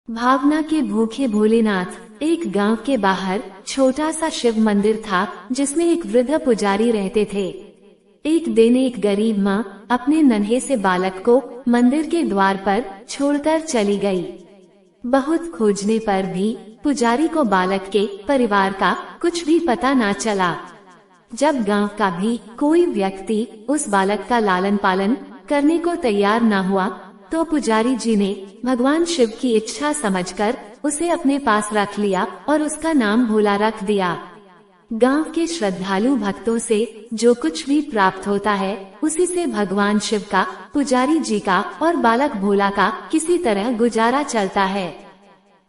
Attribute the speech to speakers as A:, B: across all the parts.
A: भावना के भूखे भोलेनाथ। एक गांव के बाहर छोटा सा शिव मंदिर था जिसमें एक वृद्ध पुजारी रहते थे। एक दिन एक गरीब माँ अपने नन्हे से बालक को मंदिर के द्वार पर छोड़कर चली गई। बहुत खोजने पर भी पुजारी को बालक के परिवार का कुछ भी पता न चला। जब गांव का भी कोई व्यक्ति उस बालक का लालन पालन करने को तैयार न हुआ तो पुजारी जी ने भगवान शिव की इच्छा समझकर उसे अपने पास रख लिया और उसका नाम भोला रख दिया। गांव के श्रद्धालु भक्तों से जो कुछ भी प्राप्त होता है उसी से भगवान शिव का, पुजारी जी का और बालक भोला का किसी तरह गुजारा चलता है।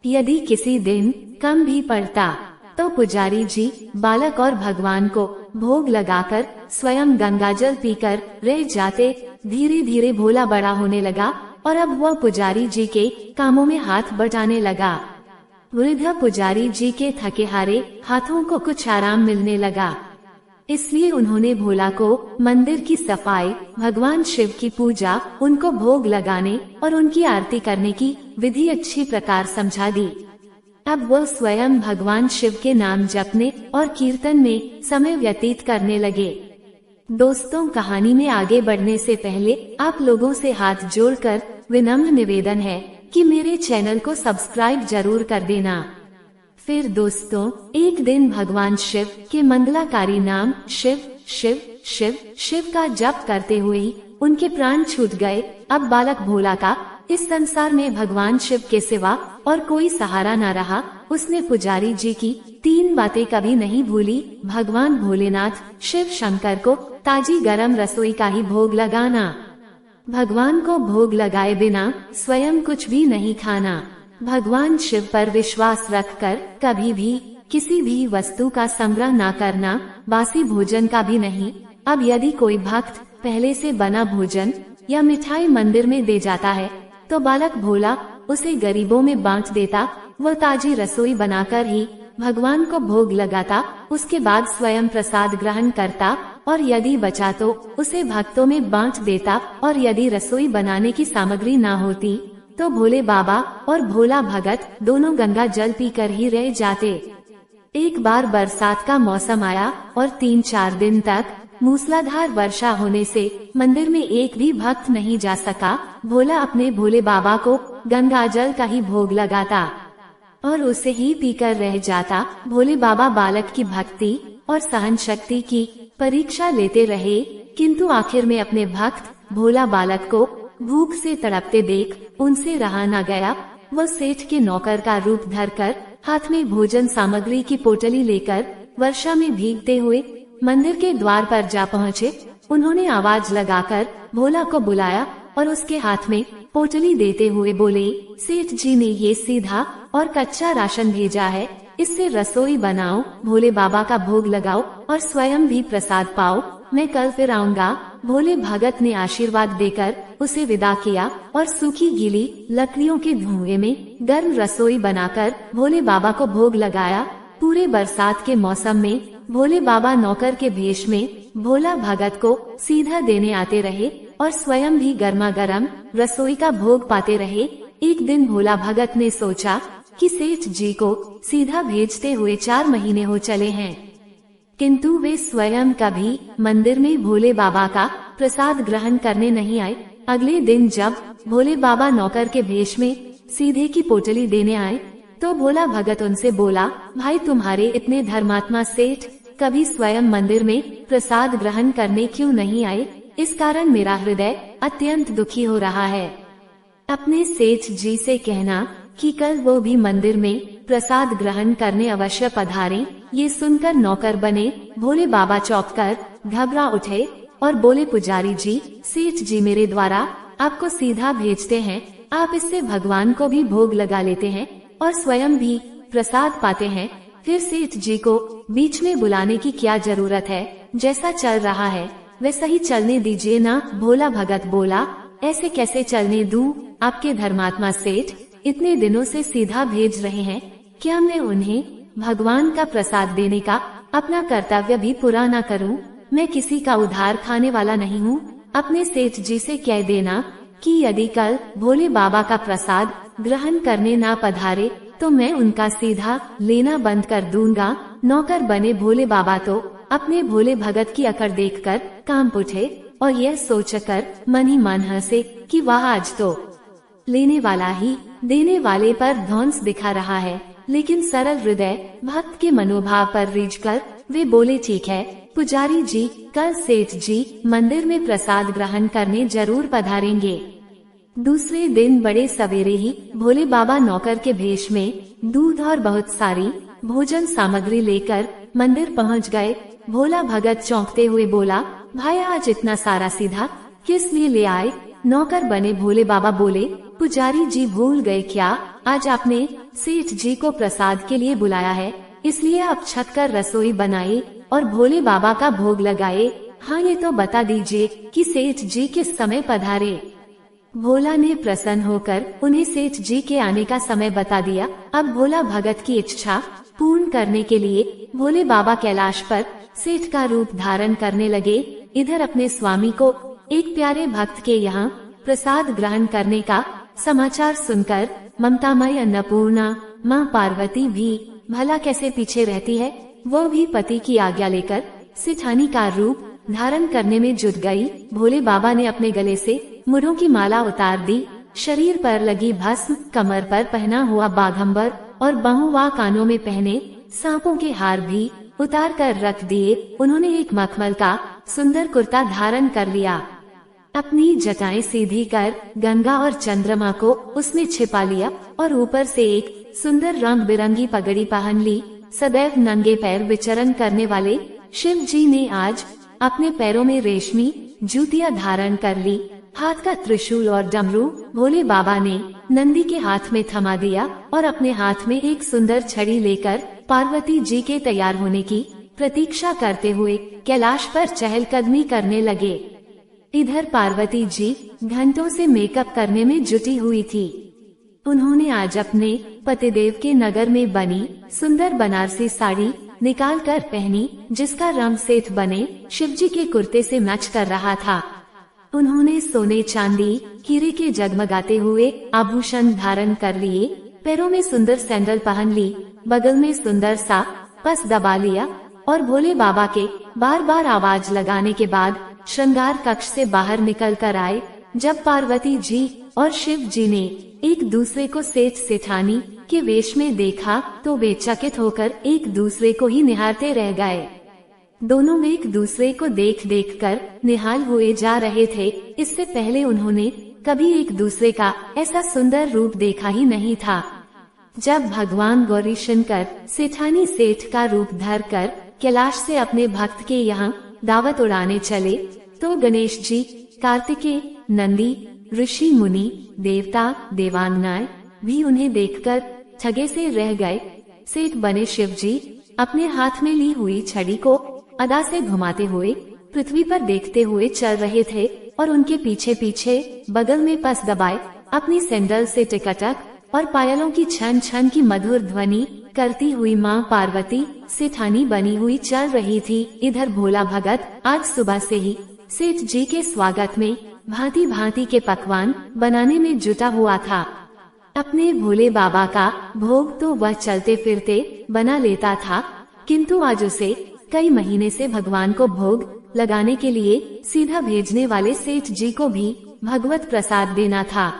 A: यदि किसी दिन कम भी पड़ता तो पुजारी जी बालक और भगवान को भोग लगाकर स्वयं गंगाजल पीकर रह जाते। धीरे धीरे भोला बड़ा होने लगा और अब वह पुजारी जी के कामों में हाथ बटाने लगा। वृद्ध पुजारी जी के थके हारे हाथों को कुछ आराम मिलने लगा। इसलिए उन्होंने भोला को मंदिर की सफाई, भगवान शिव की पूजा, उनको भोग लगाने और उनकी आरती करने की विधि अच्छी प्रकार समझा दी। अब वह स्वयं भगवान शिव के नाम जपने और कीर्तन में समय व्यतीत करने लगे। दोस्तों, कहानी में आगे बढ़ने से पहले आप लोगों से हाथ जोड़कर विनम्र निवेदन है कि मेरे चैनल को सब्सक्राइब जरूर कर देना। फिर दोस्तों, एक दिन भगवान शिव के मंगलाकारी नाम शिव शिव शिव शिव का जप करते हुए ही उनके प्राण छूट गए। अब बालक भोला का इस संसार में भगवान शिव के सिवा और कोई सहारा न रहा। उसने पुजारी जी की 3 बातें कभी नहीं भूली। भगवान भोलेनाथ शिव शंकर को ताजी गरम रसोई का ही भोग लगाना, भगवान को भोग लगाए बिना स्वयं कुछ भी नहीं खाना, भगवान शिव पर विश्वास रखकर कभी भी किसी भी वस्तु का संग्रह न करना, बासी भोजन का भी नहीं। अब यदि कोई भक्त पहले से बना भोजन या मिठाई मंदिर में दे जाता है तो बालक भोला उसे गरीबों में बांट देता। वह ताजी रसोई बनाकर ही भगवान को भोग लगाता, उसके बाद स्वयं प्रसाद ग्रहण करता और यदि बचा तो उसे भक्तों में बांट देता। और यदि रसोई बनाने की सामग्री ना होती तो भोले बाबा और भोला भगत दोनों गंगा जल पीकर ही रह जाते। एक बार बरसात का मौसम आया और 3-4 दिन तक मूसलाधार वर्षा होने से मंदिर में एक भी भक्त नहीं जा सका। भोला अपने भोले बाबा को गंगा जल का ही भोग लगाता और उसे ही पीकर रह जाता। भोले बाबा बालक की भक्ति और सहन शक्ति की परीक्षा लेते रहे, किंतु आखिर में अपने भक्त भोला बालक को भूख से तड़पते देख उनसे रहा न गया। वह सेठ के नौकर का रूप धरकर हाथ में भोजन सामग्री की पोटली लेकर वर्षा में भीगते हुए मंदिर के द्वार पर जा पहुँचे। उन्होंने आवाज लगाकर भोला को बुलाया और उसके हाथ में पोटली देते हुए बोले, सेठ जी ने ये सीधा और कच्चा राशन भेजा है, इससे रसोई बनाओ, भोले बाबा का भोग लगाओ और स्वयं भी प्रसाद पाओ। मैं कल फिर आऊँगा। भोले भगत ने आशीर्वाद देकर उसे विदा किया और सूखी गीली लकड़ियों के धुएं में गर्म रसोई बनाकर भोले बाबा को भोग लगाया। पूरे बरसात के मौसम में भोले बाबा नौकर के भेष में भोला भगत को सीधा देने आते रहे और स्वयं भी गर्मा गर्म रसोई का भोग पाते रहे। एक दिन भोला भगत ने सोचा कि सेठ जी को सीधा भेजते हुए 4 महीने हो चले हैं, किंतु वे स्वयं कभी मंदिर में भोले बाबा का प्रसाद ग्रहण करने नहीं आए। अगले दिन जब भोले बाबा नौकर के भेष में सीधे की पोटली देने आए तो भोला भगत उनसे बोला, भाई तुम्हारे इतने धर्मात्मा सेठ कभी स्वयं मंदिर में प्रसाद ग्रहण करने क्यों नहीं आए? इस कारण मेरा हृदय अत्यंत दुखी हो रहा है। अपने सेठ जी से कहना कि कल वो भी मंदिर में प्रसाद ग्रहण करने अवश्य पधारें। ये सुनकर नौकर बने भोले बाबा चौंक कर घबरा उठे और बोले, पुजारी जी, सेठ जी मेरे द्वारा आपको सीधा भेजते हैं, आप इससे भगवान को भी भोग लगा लेते हैं और स्वयं भी प्रसाद पाते हैं। फिर सेठ जी को बीच में बुलाने की क्या जरूरत है? जैसा चल रहा है वैसा ही चलने दीजिए ना। भोला भगत बोला, ऐसे कैसे चलने दूं? आपके धर्मात्मा सेठ इतने दिनों से सीधा भेज रहे हैं, क्या मैं उन्हें भगवान का प्रसाद देने का अपना कर्तव्य भी पूरा न करूं? मैं किसी का उधार खाने वाला नहीं हूं। अपने सेठ जी से कह देना कि यदि कल भोले बाबा का प्रसाद ग्रहण करने ना पधारे तो मैं उनका सीधा लेना बंद कर दूंगा। नौकर बने भोले बाबा तो अपने भोले भगत की अकड़ देखकर कांप उठे और यह सोचकर मन ही मन हंसे कि वाह, आज तो लेने वाला ही देने वाले पर ध्वंस दिखा रहा है। लेकिन सरल हृदय भक्त के मनोभाव पर रीझकर वे बोले, ठीक है पुजारी जी, कल सेठ जी मंदिर में प्रसाद ग्रहण करने जरूर पधारेंगे। दूसरे दिन बड़े सवेरे ही भोले बाबा नौकर के भेष में दूध और बहुत सारी भोजन सामग्री लेकर मंदिर पहुंच गए। भोला भगत चौंकते हुए बोला, भाई आज इतना सारा सीधा किस लिए ले आए? नौकर बने भोले बाबा बोले, पुजारी जी भूल गए क्या, आज आपने सेठ जी को प्रसाद के लिए बुलाया है, इसलिए आप छत कर रसोई बनाई और भोले बाबा का भोग लगाए। हाँ, ये तो बता दीजिए कि सेठ जी किस समय पधारे। भोला ने प्रसन्न होकर उन्हें सेठ जी के आने का समय बता दिया। अब भोला भगत की इच्छा पूर्ण करने के लिए भोले बाबा कैलाश पर सेठ का रूप धारण करने लगे। इधर अपने स्वामी को एक प्यारे भक्त के यहाँ प्रसाद ग्रहण करने का समाचार सुनकर ममतामय अन्नपूर्णा माँ पार्वती भी भला कैसे पीछे रहती है, वो भी पति की आज्ञा लेकर सेठानी का रूप धारण करने में जुट गई। भोले बाबा ने अपने गले से मुरों की माला उतार दी, शरीर पर लगी भस्म, कमर पर पहना हुआ बाघंबर और बाहों व कानों में पहने सांपों के हार भी उतार कर रख दिए। उन्होंने एक मखमल का सुंदर कुर्ता धारण कर लिया। अपनी जटाएं सीधी कर गंगा और चंद्रमा को उसने छिपा लिया और ऊपर से एक सुंदर रंग बिरंगी पगड़ी पहन ली। सदैव नंगे पैर विचरण करने वाले शिव जी ने आज अपने पैरों में रेशमी जूतियां धारण कर ली। हाथ का त्रिशूल और डमरू भोले बाबा ने नंदी के हाथ में थमा दिया और अपने हाथ में एक सुंदर छड़ी लेकर पार्वती जी के तैयार होने की प्रतीक्षा करते हुए कैलाश पर चहलकदमी करने लगे। इधर पार्वती जी घंटों से मेकअप करने में जुटी हुई थी। उन्होंने आज अपने पतिदेव के नगर में बनी सुंदर बनारसी साड़ी निकाल कर पहनी, जिसका रंग सेठ बने शिवजी के कुर्ते से मैच कर रहा था। उन्होंने सोने चांदी हीरे के जगमगाते हुए आभूषण धारण कर लिए, पैरों में सुंदर सैंडल पहन ली, बगल में सुंदर सा पस दबा लिया और भोले बाबा के बार बार आवाज लगाने के बाद श्रृंगार कक्ष से बाहर निकल कर आए। जब पार्वती जी और शिव जी ने एक दूसरे को सेठ सेठानी के वेश में देखा तो वे चकित होकर एक दूसरे को ही निहारते रह गए। दोनों एक दूसरे को देख देख कर निहाल हुए जा रहे थे। इससे पहले उन्होंने कभी एक दूसरे का ऐसा सुंदर रूप देखा ही नहीं था। जब भगवान गौरी शंकर सेठानी सेठ का रूप धर कर कैलाश से अपने भक्त के यहाँ दावत उड़ाने चले तो गणेश जी, कार्तिकेय, नंदी, ऋषि मुनि, देवता, देवांगनाएं भी उन्हें देखकर ठगे से रह गए। सेठ बने शिव जी अपने हाथ में ली हुई छड़ी को अदा से घुमाते हुए पृथ्वी पर देखते हुए चल रहे थे और उनके पीछे पीछे बगल में पस दबाए अपनी सैंडल से टिकटक और पायलों की छन छन की मधुर ध्वनि करती हुई माँ पार्वती सेठानी बनी हुई चल रही थी। इधर भोला भगत आज सुबह से ही सेठ जी के स्वागत में भांति भांति के पकवान बनाने में जुटा हुआ था। अपने भोले बाबा का भोग तो वह चलते फिरते बना लेता था, किंतु आज उसे कई महीने से भगवान को भोग लगाने के लिए सीधा भेजने वाले सेठ जी को भी भगवत प्रसाद देना था।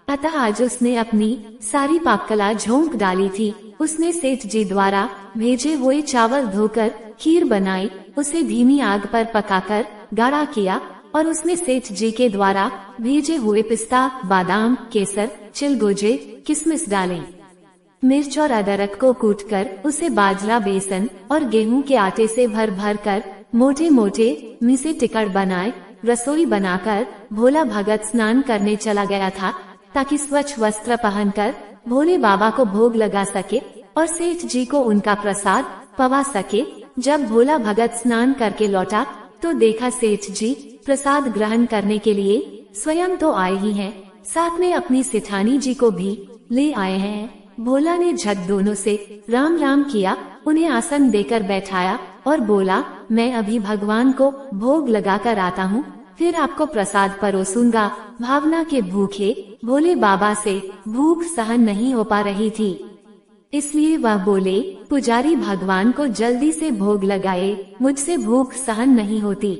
A: अतः आज उसने अपनी सारी पाककला झोंक डाली थी। उसने सेठ जी द्वारा भेजे हुए चावल धोकर खीर बनाई, उसे धीमी आग पर पकाकर गाढ़ा किया और उसने सेठ जी के द्वारा भेजे हुए पिस्ता, बादाम, केसर, चिलगोजे, किशमिश डाले। मिर्च और अदरक को कूटकर उसे बाजरा, बेसन और गेहूं के आटे से भर भर कर मोटे मोटे मिसे टिकड़ बनाए। रसोई बनाकर भोला भगत स्नान करने चला गया था ताकि स्वच्छ वस्त्र पहनकर भोले बाबा को भोग लगा सके और सेठ जी को उनका प्रसाद पवा सके। जब भोला भगत स्नान करके लौटा तो देखा सेठ जी प्रसाद ग्रहण करने के लिए स्वयं तो आए ही हैं, साथ में अपनी सेठानी जी को भी ले आए हैं। भोला ने झट दोनों से राम राम किया, उन्हें आसन देकर बैठाया और बोला, मैं अभी भगवान को भोग लगा कर आता हूँ, फिर आपको प्रसाद परोसूंगा। भावना के भूखे भोले बाबा से भूख सहन नहीं हो पा रही थी, इसलिए वह बोले, पुजारी भगवान को जल्दी से भोग लगाए, मुझसे भूख सहन नहीं होती।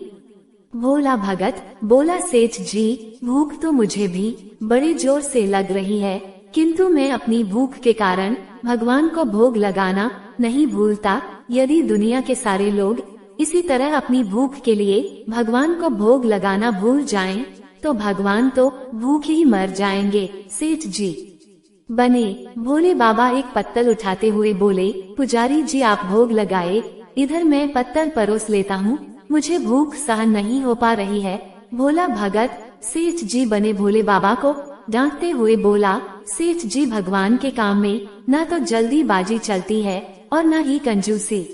A: भोला भगत बोला, सेठ जी भूख तो मुझे भी बड़े जोर से लग रही है, किंतु मैं अपनी भूख के कारण भगवान को भोग लगाना नहीं भूलता। यदि दुनिया के सारे लोग इसी तरह अपनी भूख के लिए भगवान को भोग लगाना भूल जाएं, तो भगवान तो भूखे ही मर जाएंगे। सेठ जी बने। भोले बाबा एक पत्तल उठाते हुए बोले, पुजारी जी आप भोग लगाए, इधर मैं पत्तल परोस लेता हूँ, मुझे भूख सहन नहीं हो पा रही है। भोला भगत सेठ जी बने भोले बाबा को डांटते हुए बोला, सेठ जी भगवान के काम में न तो जल्दीबाजी चलती है और न ही कंजूसी।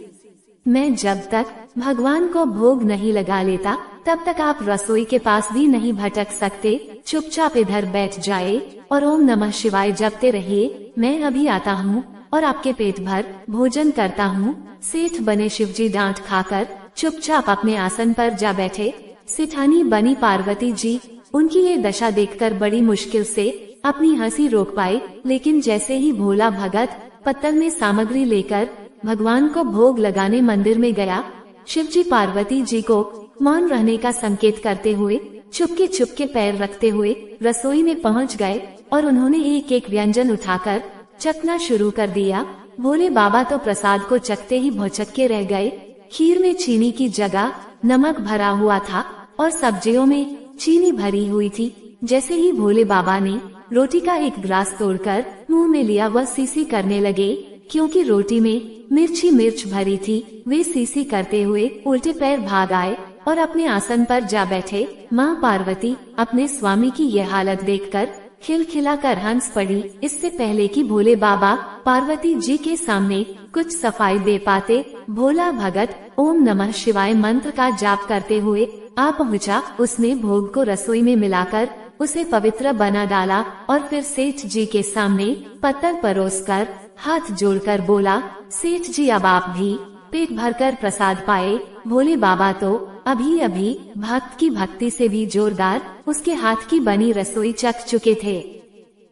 A: मैं जब तक भगवान को भोग नहीं लगा लेता तब तक आप रसोई के पास भी नहीं भटक सकते। चुपचाप इधर बैठ जाए और ओम नमः शिवाय जपते रहिए। मैं अभी आता हूँ और आपके पेट भर भोजन करता हूँ। सेठ बने शिवजी डांट खाकर चुपचाप अपने आसन पर जा बैठे। सेठानी बनी पार्वती जी उनकी ये दशा देखकर बड़ी मुश्किल से अपनी हंसी रोक पाए, लेकिन जैसे ही भोला भगत पत्तल में सामग्री लेकर भगवान को भोग लगाने मंदिर में गया, शिवजी पार्वती जी को मौन रहने का संकेत करते हुए चुपके पैर रखते हुए रसोई में पहुंच गए और उन्होंने एक एक व्यंजन उठाकर चखना शुरू कर दिया। भोले बाबा तो प्रसाद को चखते ही भौचक्के रह गए। खीर में चीनी की जगह नमक भरा हुआ था और सब्जियों में चीनी भरी हुई थी। जैसे ही भोले बाबा ने रोटी का एक ग्रास तोड़कर मुंह में लिया, वह सीसी करने लगे, क्योंकि रोटी में मिर्च भरी थी। वे सीसी करते हुए उल्टे पैर भाग आए और अपने आसन पर जा बैठे। माँ पार्वती अपने स्वामी की यह हालत देखकर खिलखिलाकर हंस पड़ी। इससे पहले कि भोले बाबा पार्वती जी के सामने कुछ सफाई दे पाते, भोला भगत ओम नमः शिवाय मंत्र का जाप करते हुए आ पहुँचा। उसने भोग को रसोई में मिलाकर उसे पवित्र बना डाला और फिर सेठ जी के सामने पत्तल परोसकर हाथ जोड़कर बोला, सेठ जी अब आप भी पेट भरकर प्रसाद पाए। भोले बाबा तो अभी अभी भक्त की भक्ति से भी जोरदार उसके हाथ की बनी रसोई चख चुके थे,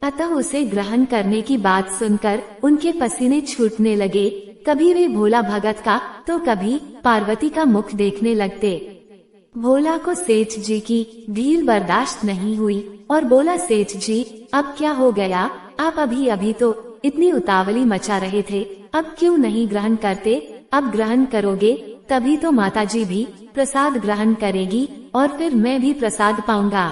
A: अतः उसे ग्रहण करने की बात सुनकर उनके पसीने छूटने लगे। कभी वे भोला भगत का तो कभी पार्वती का मुख देखने लगते। भोला को सेठ जी की ढील बर्दाश्त नहीं हुई और बोला, सेठ जी अब क्या हो गया, आप अभी अभी तो इतनी उतावली मचा रहे थे, अब क्यों नहीं ग्रहण करते? अब ग्रहण करोगे तभी तो माताजी भी प्रसाद ग्रहण करेगी और फिर मैं भी प्रसाद पाऊंगा।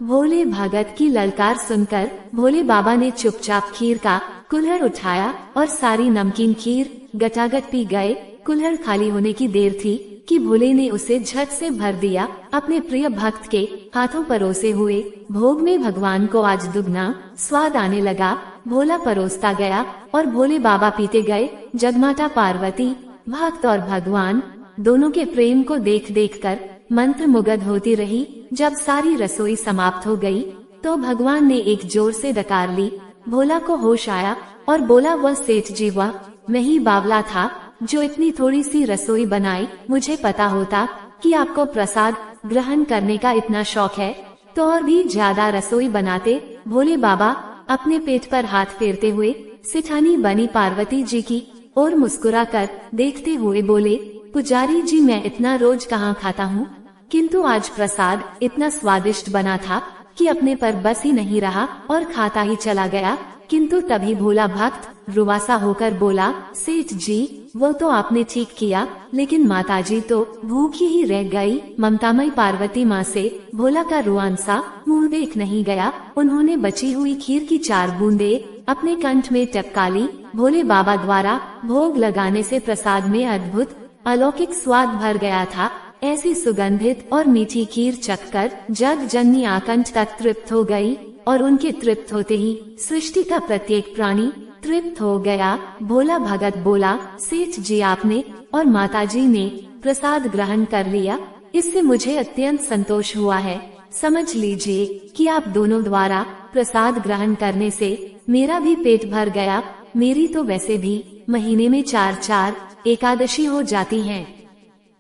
A: भोले भगत की ललकार सुनकर भोले बाबा ने चुपचाप खीर का कुल्हड़ उठाया और सारी नमकीन खीर गटागट पी गए। कुल्हड़ खाली होने की देर थी कि भोले ने उसे झट से भर दिया। अपने प्रिय भक्त के हाथों परोसे हुए भोग में भगवान को आज दुगना स्वाद आने लगा। भोला परोसता गया और भोले बाबा पीते गए। जगमाता पार्वती भक्त और भगवान दोनों के प्रेम को देख देख कर मंत्र मुग्ध होती रही। जब सारी रसोई समाप्त हो गई तो भगवान ने एक जोर से डकार ली। भोला को होश आया और बोला, वह सेठ जी वह मैं ही बावला था जो इतनी थोड़ी सी रसोई बनाई। मुझे पता होता कि आपको प्रसाद ग्रहण करने का इतना शौक है तो और भी ज्यादा रसोई बनाते। भोले बाबा अपने पेट पर हाथ फेरते हुए सेठानी बनी पार्वती जी की और मुस्कुराकर देखते हुए बोले, पुजारी जी मैं इतना रोज कहाँ खाता हूँ, किंतु आज प्रसाद इतना स्वादिष्ट बना था कि अपने पर बस ही नहीं रहा और खाता ही चला गया। किंतु तभी भोला भक्त रुवासा होकर बोला, सेठ जी वो तो आपने ठीक किया, लेकिन माताजी तो भूखी ही रह गई। ममतामयी पार्वती माँ से भोला का रुआंसा मुंह देख नहीं गया। उन्होंने बची हुई खीर की 4 बूंदे अपने कंठ में टपका ली। भोले बाबा द्वारा भोग लगाने से प्रसाद में अद्भुत अलौकिक स्वाद भर गया था। ऐसी सुगंधित और मीठी खीर चखकर जग जननी आकंठ तक तृप्त हो गई और उनके तृप्त होते ही सृष्टि का प्रत्येक प्राणी तृप्त हो गया। भोला भगत बोला, सेठ जी आपने और माताजी ने प्रसाद ग्रहण कर लिया, इससे मुझे अत्यंत संतोष हुआ है। समझ लीजिए कि आप दोनों द्वारा प्रसाद ग्रहण करने से मेरा भी पेट भर गया। मेरी तो वैसे भी महीने में 4 एकादशी हो जाती हैं,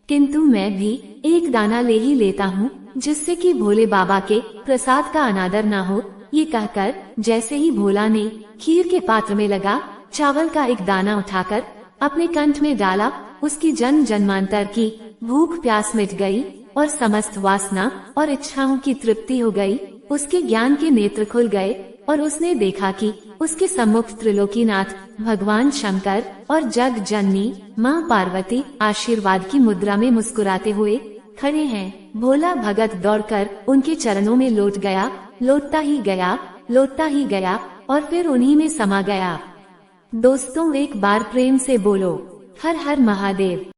A: किंतु मैं भी एक दाना ले ही लेता हूँ। जिससे कि भोले बाबा के प्रसाद का अनादर न हो। ये कहकर जैसे ही भोला ने खीर के पात्र में लगा चावल का एक दाना उठाकर अपने कंठ में डाला, उसकी जन्म जन्मांतर की भूख प्यास मिट गई और समस्त वासना और इच्छाओं की तृप्ति हो गई। उसके ज्ञान के नेत्र खुल गए और उसने देखा कि उसके सम्मुख त्रिलोकीनाथ भगवान शंकर और जग जननी माँ पार्वती आशीर्वाद की मुद्रा में मुस्कुराते हुए खड़े हैं। भोला भगत दौड़कर उनके चरणों में लौट गया, लौटता ही गया और फिर उन्हीं में समा गया। दोस्तों, एक बार प्रेम से बोलो, हर हर महादेव।